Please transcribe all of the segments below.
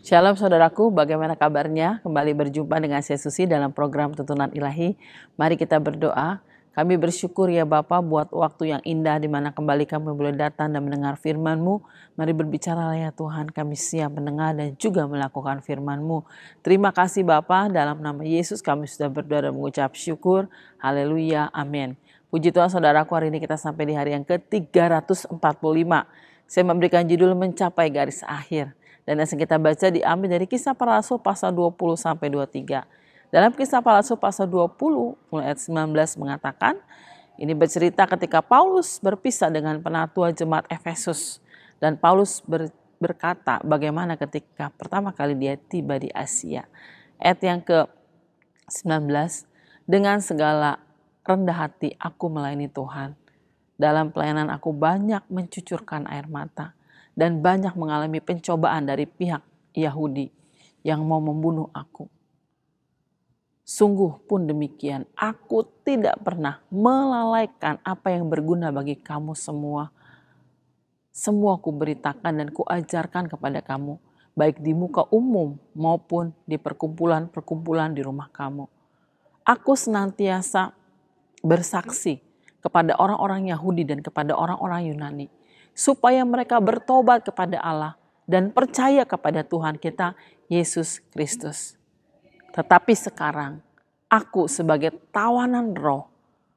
Shalom saudaraku, bagaimana kabarnya? Kembali berjumpa dengan saya Susi dalam program Tuntunan Ilahi. Mari kita berdoa. Kami bersyukur ya Bapa buat waktu yang indah di mana kembali kami boleh datang dan mendengar firman-Mu. Mari berbicaralah ya Tuhan, kami siap mendengar dan juga melakukan firman-Mu. Terima kasih Bapa, dalam nama Yesus kami sudah berdoa dan mengucap syukur. Haleluya, amin. Puji Tuhan saudaraku, hari ini kita sampai di hari yang ke-345. Saya memberikan judul mencapai garis akhir. Dan yang kita baca diambil dari Kisah Para Rasul pasal 20 sampai 23. Dalam Kisah Para Rasul pasal 20 mulai ayat 19 mengatakan, ini bercerita ketika Paulus berpisah dengan penatua jemaat Efesus. Dan Paulus berkata bagaimana ketika pertama kali dia tiba di Asia. Ayat yang ke-19, dengan segala rendah hati aku melayani Tuhan. Dalam pelayanan aku banyak mencucurkan air mata. Dan banyak mengalami pencobaan dari pihak Yahudi yang mau membunuh aku. Sungguh pun demikian, aku tidak pernah melalaikan apa yang berguna bagi kamu semua. Semua ku beritakan dan ku ajarkan kepada kamu, baik di muka umum maupun di perkumpulan-perkumpulan di rumah kamu. Aku senantiasa bersaksi kepada orang-orang Yahudi dan kepada orang-orang Yunani, supaya mereka bertobat kepada Allah dan percaya kepada Tuhan kita, Yesus Kristus. Tetapi sekarang, aku sebagai tawanan roh,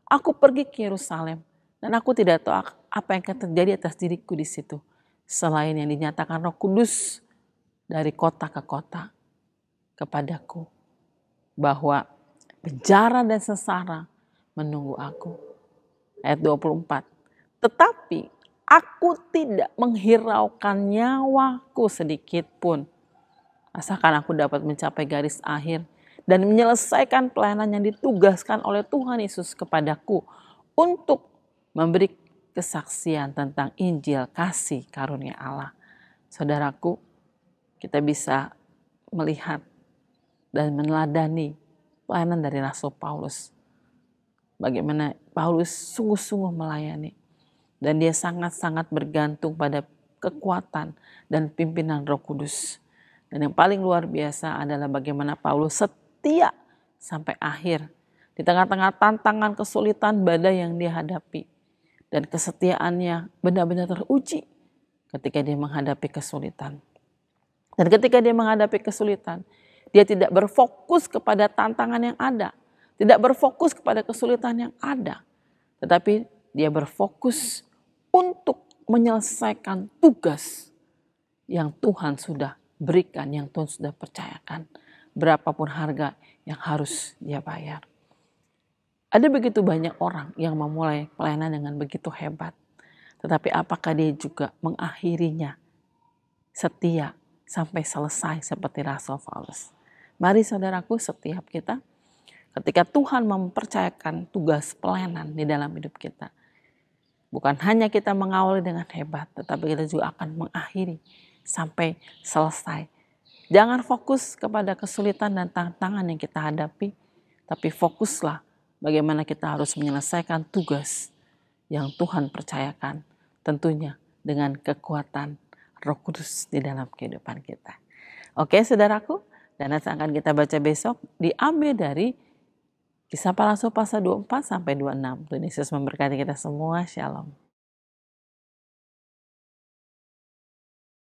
aku pergi ke Yerusalem dan aku tidak tahu apa yang akan terjadi atas diriku di situ. Selain yang dinyatakan Roh Kudus dari kota ke kota kepadaku, bahwa penjara dan sengsara menunggu aku. Ayat 24. Tetapi aku tidak menghiraukan nyawaku sedikit pun. Asalkan aku dapat mencapai garis akhir dan menyelesaikan pelayanan yang ditugaskan oleh Tuhan Yesus kepadaku untuk memberi kesaksian tentang Injil kasih karunia Allah. Saudaraku, kita bisa melihat dan meneladani pelayanan dari Rasul Paulus. Bagaimana Paulus sungguh-sungguh melayani. Dan dia sangat-sangat bergantung pada kekuatan dan pimpinan Roh Kudus. Dan yang paling luar biasa adalah bagaimana Paulus setia sampai akhir. Di tengah-tengah tantangan, kesulitan, badai yang dia hadapi. Dan kesetiaannya benar-benar teruji ketika dia menghadapi kesulitan. Dan ketika dia menghadapi kesulitan, dia tidak berfokus kepada tantangan yang ada. Tidak berfokus kepada kesulitan yang ada. Tetapi dia berfokus untuk menyelesaikan tugas yang Tuhan sudah berikan, yang Tuhan sudah percayakan. Berapapun harga yang harus dia bayar. Ada begitu banyak orang yang memulai pelayanan dengan begitu hebat. Tetapi apakah dia juga mengakhirinya setia sampai selesai seperti Rasul Paulus? Mari saudaraku, setiap kita, ketika Tuhan mempercayakan tugas pelayanan di dalam hidup kita, bukan hanya kita mengawali dengan hebat, tetapi kita juga akan mengakhiri sampai selesai. Jangan fokus kepada kesulitan dan tantangan yang kita hadapi, tapi fokuslah bagaimana kita harus menyelesaikan tugas yang Tuhan percayakan, tentunya dengan kekuatan Roh Kudus di dalam kehidupan kita. Oke saudaraku, dan nanti akan kita baca besok diambil dari Kisah Para Rasul pasal 24 sampai 26. Tuhan Yesus memberkati kita semua. Shalom.